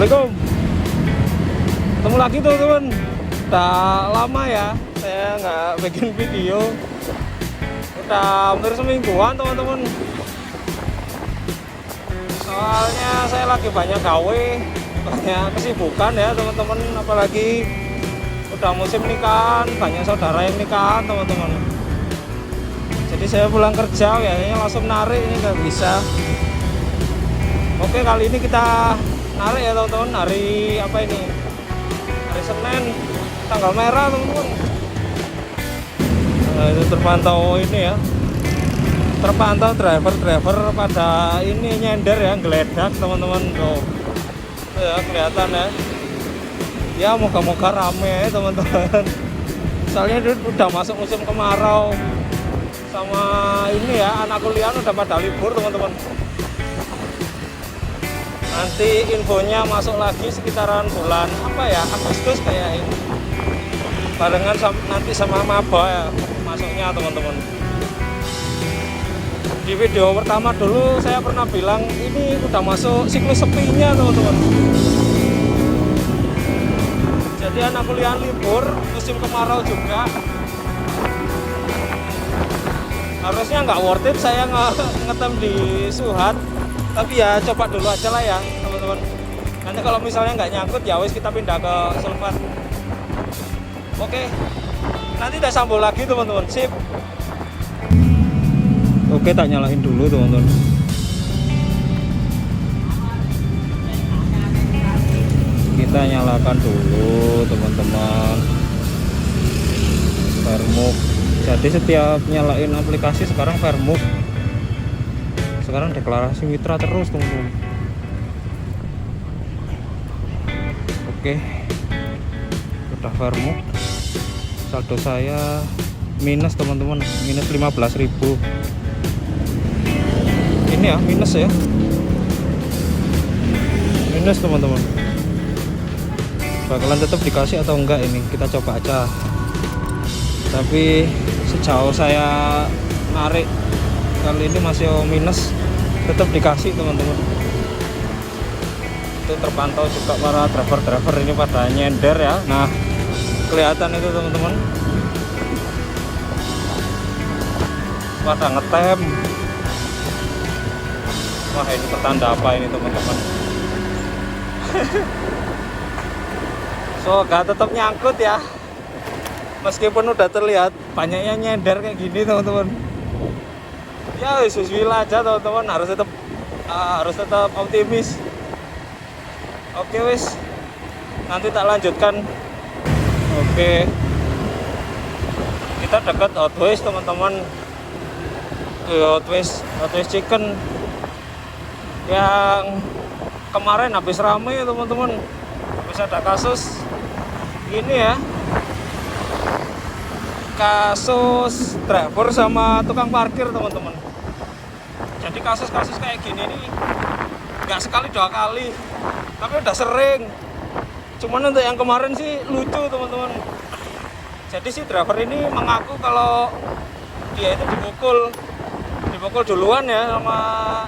Assalamualaikum. Ketemu lagi teman-teman. Udah lama ya saya nggak bikin video. Udah hampir semingguan teman-teman. Soalnya saya lagi banyak gawe, banyak kesibukan ya teman-teman. Apalagi udah musim nikahan, banyak saudara yang nikahan teman-teman. Jadi saya pulang kerja ya langsung narik, ini nggak bisa. Oke, kali ini kita narik ya teman-teman. Hari apa ini? Hari Senin, tanggal merah teman-teman. Nah, itu terpantau ini ya. Terpantau driver-driver pada ini nyender ya, geledak teman-teman. Tuh ya, kelihatan ya. Ya moga-moga rame ya teman-teman. Soalnya udah masuk musim kemarau. Sama ini ya, anak kuliah udah pada libur teman-teman. Nanti infonya masuk lagi sekitaran bulan apa ya, Agustus kayak ini. Barengan nanti sama maba ya masuknya teman-teman. Di video pertama dulu saya pernah bilang ini udah masuk siklus sepinya teman-teman. Jadi anak kuliah libur, musim kemarau juga. Harusnya nggak worth it saya ngetem di Suhat, tapi ya coba dulu aja lah ya teman-teman. Nanti kalau misalnya nggak nyangkut ya wis kita pindah ke Sulfat. Oke, nanti kita sambung lagi teman-teman. Sip. Oke, tak nyalain dulu teman-teman. Kita nyalakan dulu teman-teman. Vermuk. Jadi setiap nyalain aplikasi sekarang Vermuk. Sekarang deklarasi mitra terus teman-teman. Oke, udah Vermuk. Saldo saya minus teman-teman, minus 15.000. Ini ya minus ya, minus teman-teman. Bakalan tetap dikasih atau enggak ini kita coba aja. Tapi sejauh saya narik kali ini masih minus, tetap dikasih teman-teman. Itu terpantau juga para driver-driver ini pada nyender ya. Nah, kelihatan itu teman-teman, pada ngetem. Wah, ini petanda apa ini teman-teman? So, gak tetap nyangkut ya. Meskipun udah terlihat banyaknya nyender kayak gini teman-teman. Ya wis aja teman-teman, harus tetap optimis. Oke wis, nanti tak lanjutkan. Oke, kita dekat Hot Wheels teman-teman. Hot Wheels Chicken yang kemarin habis rame teman-teman. Habis ada kasus ini ya, kasus driver sama tukang parkir teman-teman. Jadi kasus-kasus kayak gini nih nggak sekali dua kali, tapi udah sering. Cuman untuk yang kemarin sih lucu teman-teman. Jadi si driver ini mengaku kalau dia itu dipukul duluan ya sama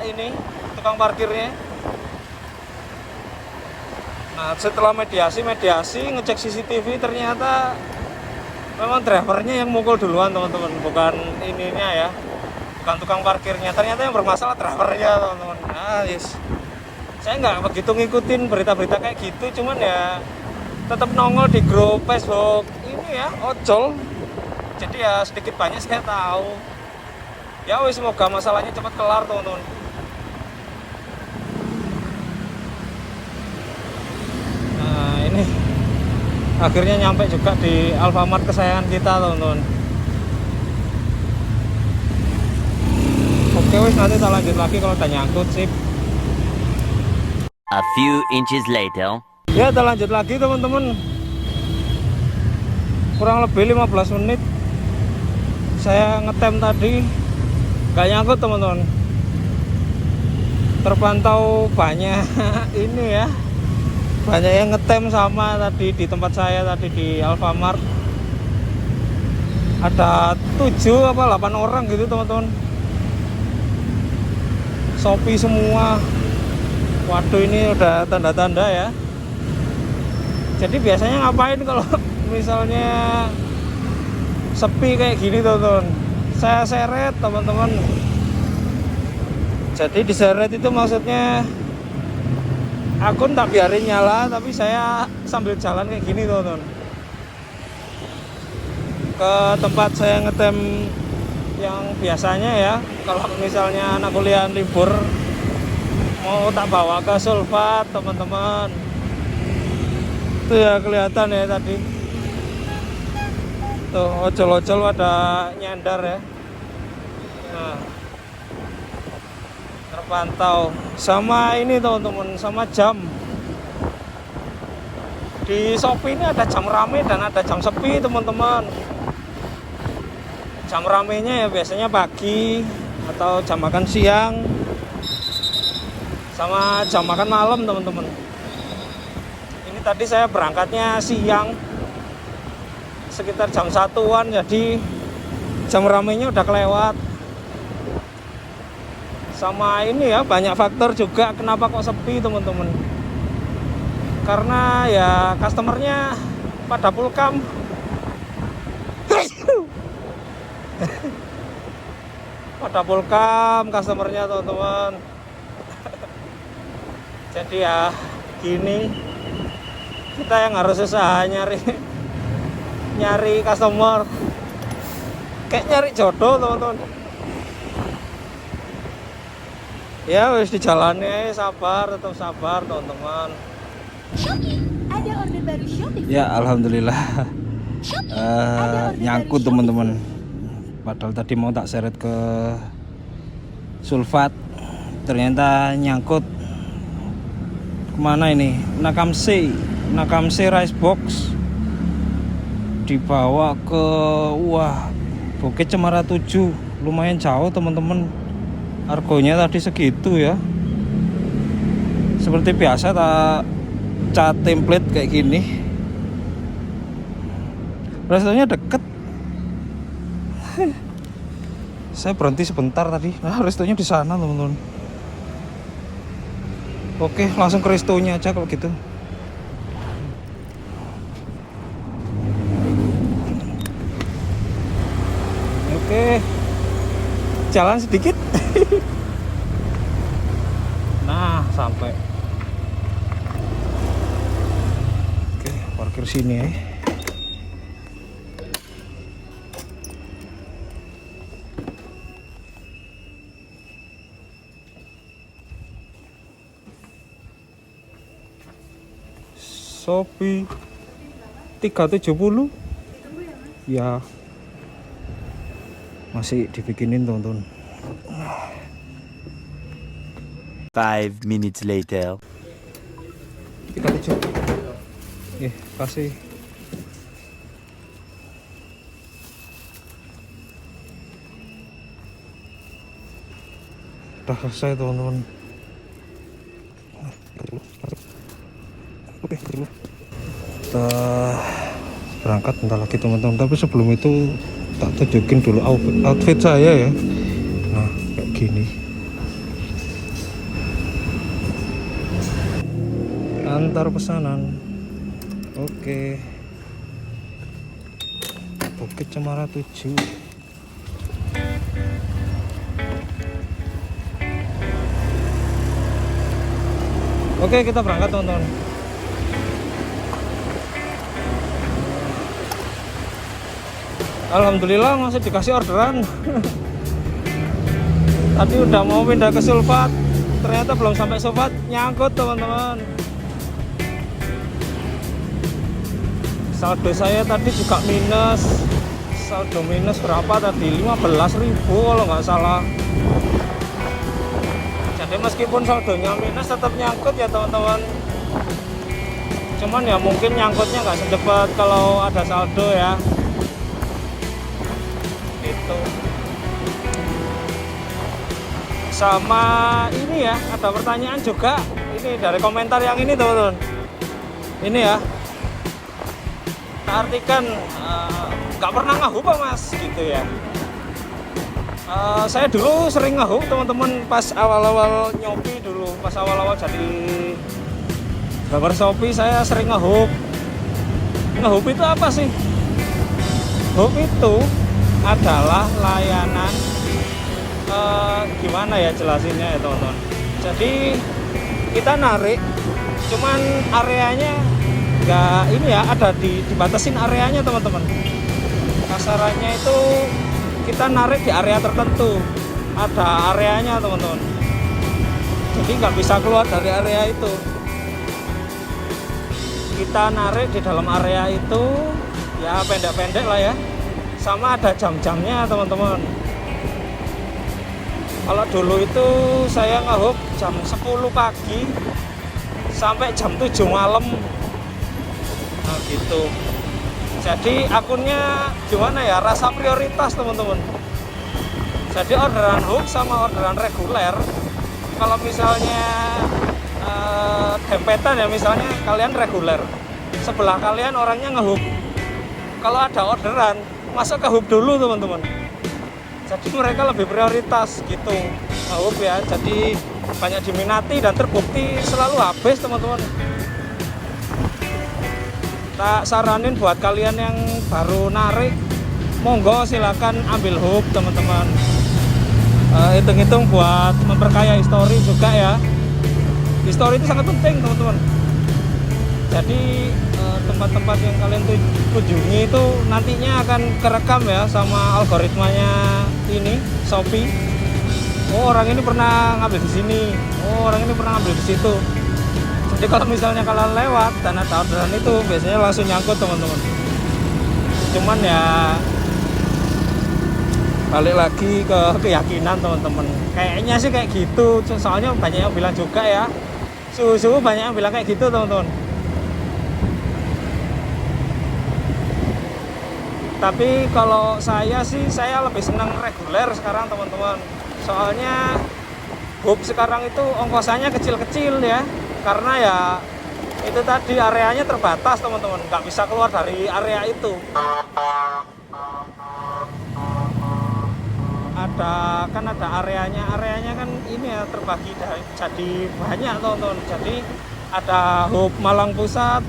ini tukang parkirnya. Nah, setelah mediasi ngecek CCTV, ternyata memang drivernya yang mukul duluan teman-teman, bukan ininya ya, bukan tukang parkirnya. Ternyata yang bermasalah drivernya teman-teman. Nah, yes. Saya nggak begitu ngikutin berita-berita kayak gitu, cuman ya tetap nongol di grup Facebook ini ya, ojol. Jadi ya sedikit banyak saya tahu. Ya wis, semoga masalahnya cepat kelar teman-teman. Nah, ini akhirnya nyampe juga di Alfamart kesayangan kita teman-teman. Oke wis, nanti kita lanjut lagi kalau udah nyangkut. Sip. A few inches later. Ya, kita lanjut lagi teman-teman. Kurang lebih 15 menit saya ngetem tadi, gak nyangkut teman-teman. Terpantau banyak ini ya, banyak yang ngetem sama tadi di tempat saya tadi di Alfamart. Ada 7 apa 8 orang gitu teman-teman. Shopee semua. Waduh, ini udah tanda-tanda ya. Jadi biasanya ngapain kalau misalnya sepi kayak gini teman-teman? Saya seret teman-teman. Jadi diseret itu maksudnya akun tak biarin nyala, tapi saya sambil jalan kayak gini teman-teman. Ke tempat saya ngetem yang biasanya ya, kalau misalnya anak kuliah libur mau tak bawa ke Sulfat teman-teman. Itu ya kelihatan ya tadi. Tuh ojol-ojol ada nyandar ya. Nah, terpantau. Sama ini teman-teman, sama jam. Di Shopee ini ada jam rame dan ada jam sepi teman-teman. Jam ramenya ya biasanya pagi atau jam makan siang, sama jam makan malam teman-teman. Ini tadi saya berangkatnya siang sekitar jam 1-an, jadi jam ramenya udah kelewat. Sama ini ya, banyak faktor juga kenapa kok sepi teman-teman. Karena ya customernya pada pulkam. Pada pulkam customernya teman-teman. Jadi ya gini, kita yang harus usaha nyari customer, kayak nyari jodoh teman-teman. Ya wis dijalani, sabar, tetap sabar teman-teman. Shopee, ada order baru Shopee. Ya alhamdulillah nyangkut teman-teman. Padahal tadi mau tak seret ke Sulfat, ternyata nyangkut. Kemana ini? Nakamse Rice Box, dibawa ke Bukit Cemara 7. Lumayan jauh teman-teman. Harganya tadi segitu ya. Seperti biasa tak cat template kayak gini. Restonya deket. Saya berhenti sebentar tadi. Nah, restonya di sana teman-teman. Oke, langsung ke restonya aja kalau gitu. Oke, jalan sedikit. Nah, sampai. Oke, parkir sini ya. Shopee 370 ya, masih dibikinin teman-teman. 5 minutes later. 37. Kasih. Udah selesai teman-teman. Oke, kita berangkat bentar lagi teman-teman. Tapi sebelum itu tak tunjukin dulu outfit saya ya. Nah, kayak gini. Antar pesanan. Oke. Bukit Cemara 7. Oke, kita berangkat teman-teman. Alhamdulillah masih dikasih orderan. Tadi udah mau pindah ke Sulfat, ternyata belum sampai Sulfat nyangkut teman-teman. Saldo saya tadi juga minus. Saldo minus berapa tadi? 15.000 kalau nggak salah. Jadi meskipun saldonya minus tetap nyangkut ya teman-teman. Cuman ya mungkin nyangkutnya nggak secepat kalau ada saldo ya. Itu sama ini ya, ada pertanyaan juga ini dari komentar yang ini teman-teman. Ini ya, tak artikan nggak pernah ngahu Pak Mas gitu ya. Saya dulu sering ngehook teman-teman pas awal-awal nyopi dulu, pas awal-awal jadi driver Shopee saya sering ngehook. Ngehook itu apa sih? Hook itu adalah layanan gimana ya jelasinnya ya teman-teman. Jadi kita narik, cuman areanya nggak ini ya, ada dibatasin areanya teman-teman. Kasarannya itu kita narik di area tertentu, ada areanya teman-teman. Jadi nggak bisa keluar dari area itu. Kita narik di dalam area itu ya pendek-pendek lah ya, sama ada jam-jamnya teman-teman. Kalau dulu itu saya ngehook jam 10 pagi sampai jam 7 malam. Nah gitu. Jadi akunnya gimana ya, rasa prioritas teman-teman. Jadi orderan hook sama orderan reguler, kalau misalnya dempetan ya, misalnya kalian reguler, sebelah kalian orangnya ngehook, kalau ada orderan masuk ke hook dulu teman-teman. Jadi mereka lebih prioritas gitu ngehook ya. Jadi banyak diminati dan terbukti selalu habis teman-teman. Tak saranin buat kalian yang baru narik, monggo silakan ambil hook teman-teman. Hitung-hitung buat memperkaya histori juga ya. Histori itu sangat penting teman-teman. Jadi tempat-tempat yang kalian kunjungi itu nantinya akan kerekam ya sama algoritmanya ini Shopee. Oh orang ini pernah ngambil di sini, oh orang ini pernah ngambil di situ. Jadi kalau misalnya kalian lewat dan ada orderan itu biasanya langsung nyangkut teman-teman. Cuman ya balik lagi ke keyakinan teman-teman. Kayaknya sih kayak gitu. Soalnya banyak yang bilang juga ya. Suhu-suhu banyak yang bilang kayak gitu teman-teman. Tapi kalau saya sih, saya lebih senang reguler sekarang teman-teman. Soalnya hook sekarang itu ongkosannya kecil-kecil ya. Karena ya itu tadi areanya terbatas teman-teman, nggak bisa keluar dari area itu. Ada areanya kan ini ya, terbagi jadi banyak teman-teman. Jadi ada hub Malang Pusat,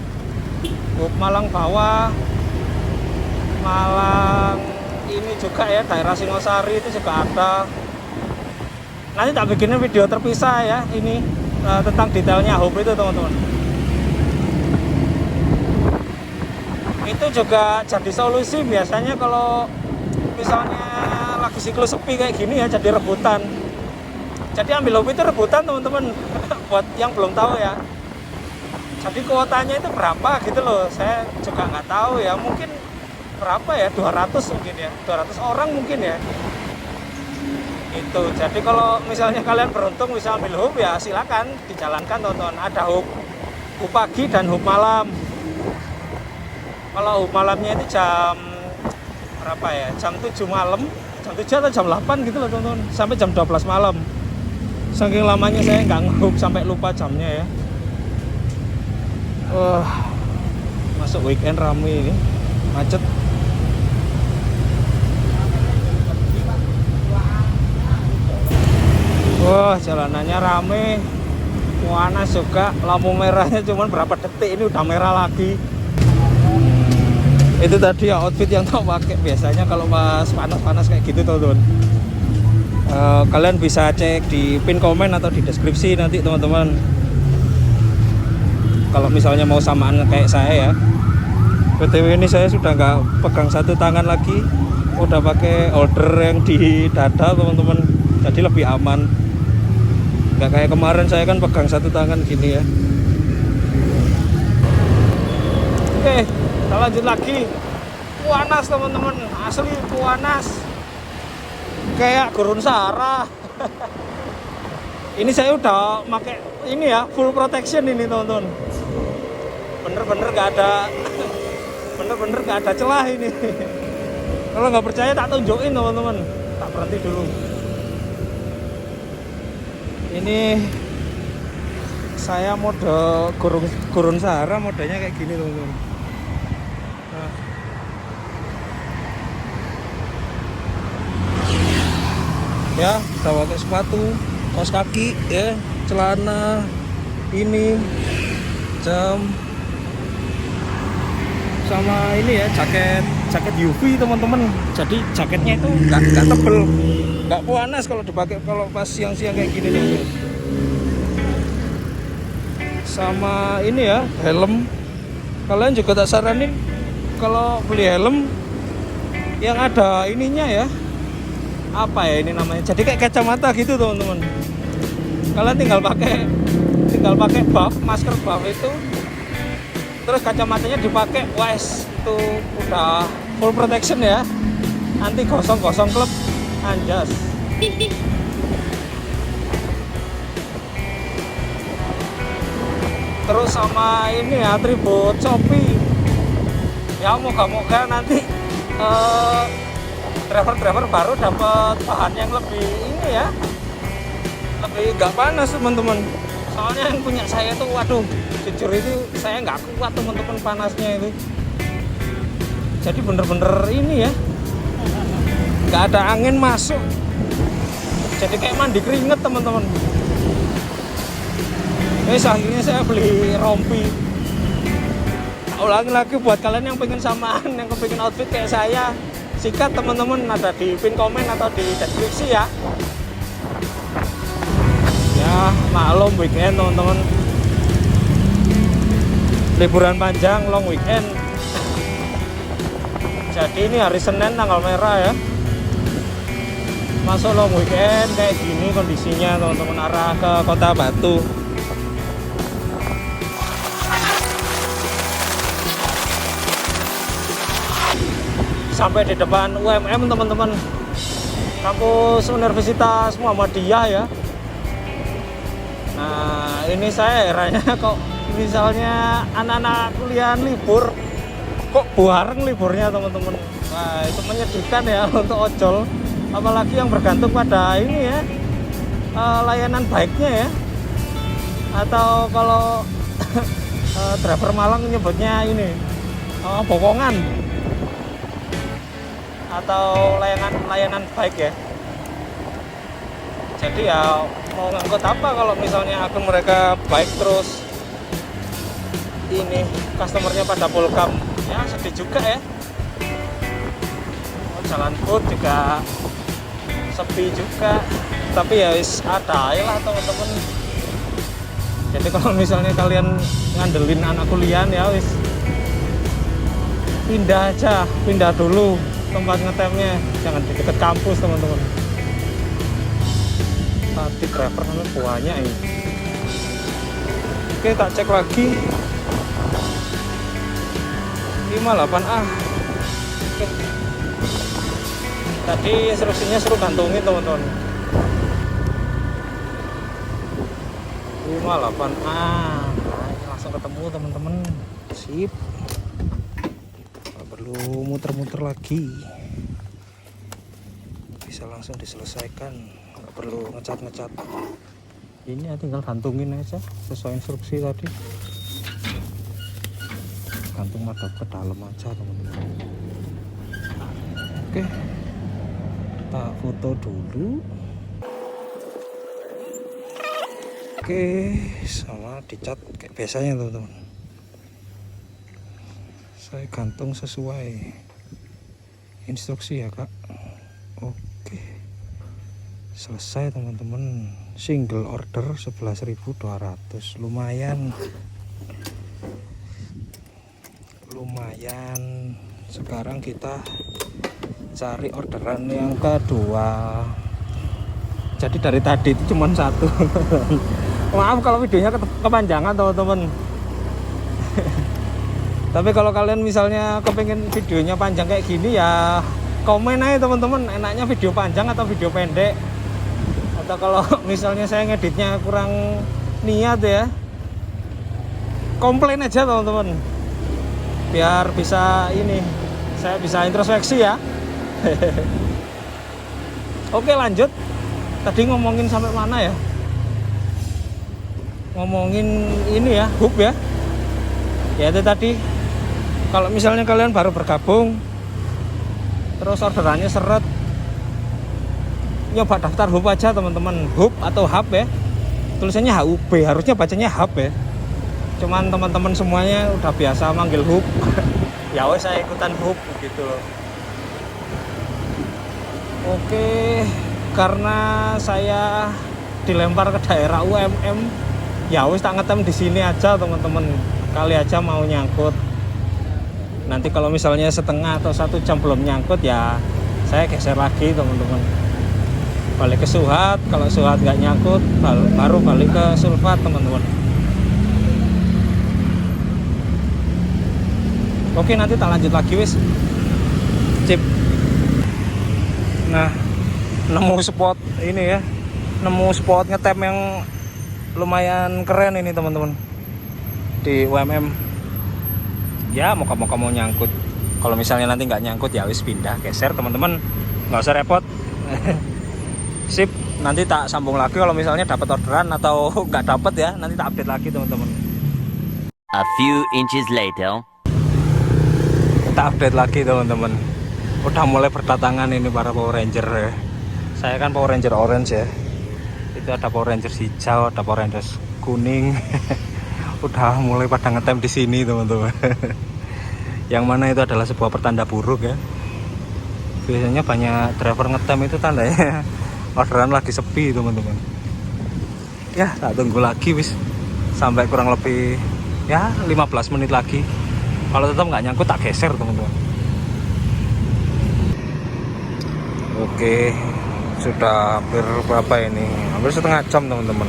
hub Malang Bawah, Malang ini juga ya, daerah Singosari itu juga ada. Nanti tak bikinin video terpisah ya ini tentang detailnya hub itu teman-teman. Itu juga jadi solusi biasanya kalau misalnya lagi siklus sepi kayak gini ya, jadi rebutan. Jadi ambil hub itu rebutan teman-teman. Buat yang belum tahu ya, jadi kuotanya itu berapa gitu loh, saya juga nggak tahu ya, mungkin berapa ya, 200 mungkin ya, 200 orang mungkin ya itu. Jadi kalau misalnya kalian beruntung bisa ambil hub ya silakan dijalankan teman-teman. Ada hub pagi dan hub malam. Kalau hub malamnya itu jam berapa ya, jam 7 malam, jam 7 atau jam 8 gitu loh teman-teman, sampai jam 12 malam. Saking lamanya saya nggak nge-hub sampai lupa jamnya ya. Masuk weekend rame ini, macet. Wah, jalanannya rame, panas juga. Lampu merahnya cuman berapa detik, ini udah merah lagi. Itu tadi ya outfit yang tak pakai biasanya kalau pas panas-panas kayak gitu teman-teman. Kalian bisa cek di pin komen atau di deskripsi nanti teman-teman. Kalau misalnya mau samaan kayak saya ya. BTW ini saya sudah nggak pegang satu tangan lagi, udah pakai holder yang di dada teman-teman. Jadi lebih aman. Nggak kayak kemarin saya kan pegang satu tangan gini ya. Oke, kita lanjut lagi. Panas teman-teman, asli panas. Kayak gurun Sahara. Ini saya udah pakai ini ya, full protection ini teman-teman. Bener-bener nggak ada celah ini. Kalau nggak percaya tak tunjukin teman-teman. Tak berhenti dulu. Ini saya mode gurun Sahara, modenya kayak gini teman-teman. Nah. ya, kita pakai sepatu, kaos kaki ya, celana, ini jam, sama ini ya, jaket UV teman-teman. Jadi jaketnya itu nggak tebel, nggak panas kalau dipakai kalau pas siang-siang kayak gini nih. Sama ini ya, helm. Kalian juga tak saranin kalau beli helm yang ada ininya ya, apa ya ini namanya, jadi kayak kacamata gitu teman-teman. Kalian tinggal pakai buff, masker buff itu, terus kacamatanya dipakai, wes itu udah full protection ya, anti gosong-gosong klep, anjas. Terus sama ini ya, atribut Shopee ya, moga-moga nanti driver-driver baru dapat bahan yang lebih ini ya, lebih nggak panas teman-teman. Soalnya yang punya saya tuh, waduh, jujur itu saya nggak kuat teman-teman panasnya itu. Jadi bener-bener ini ya, nggak ada angin masuk, jadi kayak mandi keringet teman-teman. Akhirnya saya beli rompi. Ulangi lagi buat kalian yang pengen samaan, yang pengen outfit kayak saya, sikat teman-teman, ada di pin komen atau di deskripsi ya. Ya maklum weekend teman-teman, liburan panjang, long weekend. Jadi ini hari Senin tanggal merah ya, masuk long weekend kayak gini kondisinya teman-teman, arah ke Kota Batu. Sampai di depan UMM teman-teman, kampus Universitas Muhammadiyah ya. Nah ini saya herannya kok misalnya anak-anak kuliah libur, kok bareng liburnya teman-teman. Nah itu menyedihkan ya untuk ojol, apalagi yang bergantung pada ini ya, layanan baiknya ya, atau kalau driver Malang nyebutnya ini bokongan, atau layanan baik ya. Jadi ya mau ngangkut apa kalau misalnya akun mereka baik terus ini customernya pada pulkam, ya sedih juga ya. Jalan pun juga sepi juga, tapi ya wis ada lah teman-teman. Jadi kalau misalnya kalian ngandelin anak kuliah ya wis pindah dulu tempat ngetemnya, jangan di dekat kampus teman-teman. Tadi driver banyak ini. Oke, tak cek lagi 58A. Oke. Tadi instruksinya suruh gantungin teman-teman. 58A. Nah, ini langsung ketemu teman-teman. Sip. Perlu muter-muter lagi, bisa langsung diselesaikan, nggak perlu ngecat-ngecat. Ini ya tinggal gantungin aja sesuai instruksi tadi, gantung madep ke dalam aja teman-teman. Oke, kita foto dulu. Oke, sama dicat kayak biasanya teman-teman. Saya gantung sesuai instruksi ya kak. Oke, selesai teman-teman. Single order 11.200, lumayan. Sekarang kita cari orderan yang kedua. Jadi dari tadi itu cuma satu. Maaf kalau videonya kepanjangan teman-teman. Tapi kalau kalian misalnya kepengen videonya panjang kayak gini ya komen aja teman-teman, enaknya video panjang atau video pendek. Atau kalau misalnya saya ngeditnya kurang niat ya, komplain aja teman-teman. Biar bisa ini, saya bisa introspeksi ya. Oke lanjut. Tadi ngomongin sampai mana ya? Ngomongin ini ya, hub ya. Ya itu tadi. Kalau misalnya kalian baru bergabung terus orderannya seret, nyoba daftar hub aja teman-teman, hub atau hub ya, tulisannya HUB, harusnya bacanya hub ya, cuman teman-teman semuanya udah biasa manggil hub. Ya wes saya ikutan hub gitu loh. Oke, karena saya dilempar ke daerah UMM, ya wes tak ngetem di sini aja teman-teman, kali aja mau nyangkut. Nanti kalau misalnya setengah atau 1 jam belum nyangkut ya saya geser lagi teman-teman, balik ke Suhat. Kalau Suhat nggak nyangkut baru balik ke Sulfat teman-teman. Oke, nanti tak lanjut lagi wis. Cip. Nah, nemu spot ini ya, nemu spot ngetem yang lumayan keren ini teman-teman di UMM. Ya moga-moga mau nyangkut. Kalau misalnya nanti nggak nyangkut ya wis pindah, geser teman-teman, nggak usah repot. Sip, nanti tak sambung lagi kalau misalnya dapat orderan atau nggak dapat ya, nanti tak update lagi teman-teman. A few inches later. Kita update lagi teman-teman. Udah mulai berdatangan ini para Power Ranger ya. Saya kan Power Ranger orange ya. Itu ada Power Ranger hijau, ada Power Ranger kuning. Udah mulai pada ngetem di sini teman-teman. Yang mana itu adalah sebuah pertanda buruk ya. Biasanya banyak driver ngetem itu tandanya orderan lagi sepi teman-teman. Ya tak tunggu lagi wis sampai kurang lebih ya 15 menit lagi. Kalau tetap nggak nyangkut tak geser teman-teman. Oke, sudah hampir berapa ini? Hampir setengah jam teman-teman.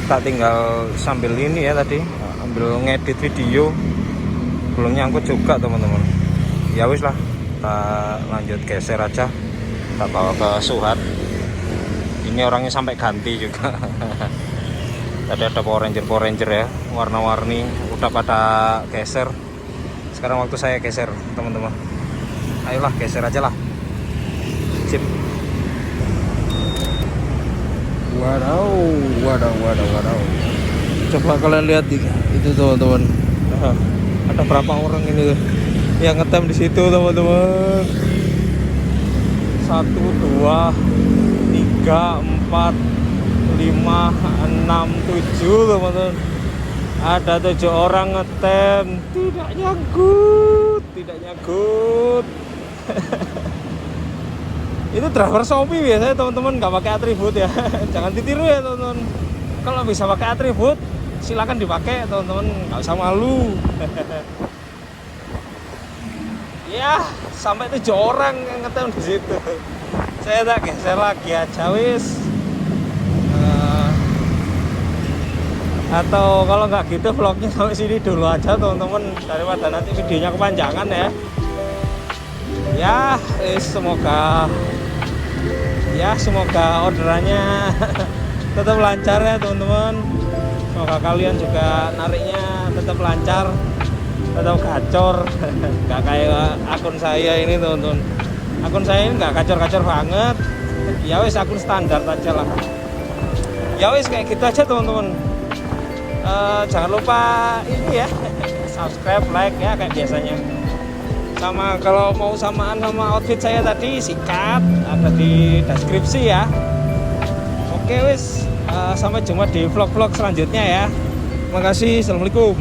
Tak tinggal sambil ini ya tadi, ambil ngedit video, belum nyangkut juga teman-teman. Ya wis lah, kita lanjut geser aja, kita bawa ke Suhat. Ini orangnya sampai ganti juga. Tadi ada Power Ranger ya, warna-warni, udah pada geser. Sekarang waktu saya geser teman-teman. Ayolah geser aja lah. Sip. Wadaw. Coba kalian lihat itu teman-teman. Ada berapa orang ini tuh yang ngetem di situ teman-teman. 1, 2, 3, 4, 5, 6, 7 teman-teman. Ada 7 orang ngetem, tidak nyangkut. Itu driver Shopee biasanya teman-teman, nggak pakai atribut ya. Jangan ditiru ya teman-teman. Kalau bisa pakai atribut silakan dipakai teman-teman, nggak usah malu. Ya sampai 7 orang yang ngetem di situ. Saya tak geser lagi aja wis. Atau kalau nggak gitu vlognya sampai sini dulu aja teman-teman, daripada nanti videonya kepanjangan ya. Ya semoga orderannya tetap lancar ya teman-teman. Semoga kalian juga nariknya tetap lancar, tetap gacor. Nggak kayak akun saya ini teman-teman. Akun saya ini nggak gacor-gacor banget. Ya wis akun standar aja lah. Ya wis kayak gitu aja teman-teman. Jangan lupa ini ya, subscribe, like ya kayak biasanya. Sama kalau mau samaan sama outfit saya tadi, sikat ada di deskripsi ya. Oke wis, sampai jumpa di vlog-vlog selanjutnya ya. Terima kasih, assalamualaikum.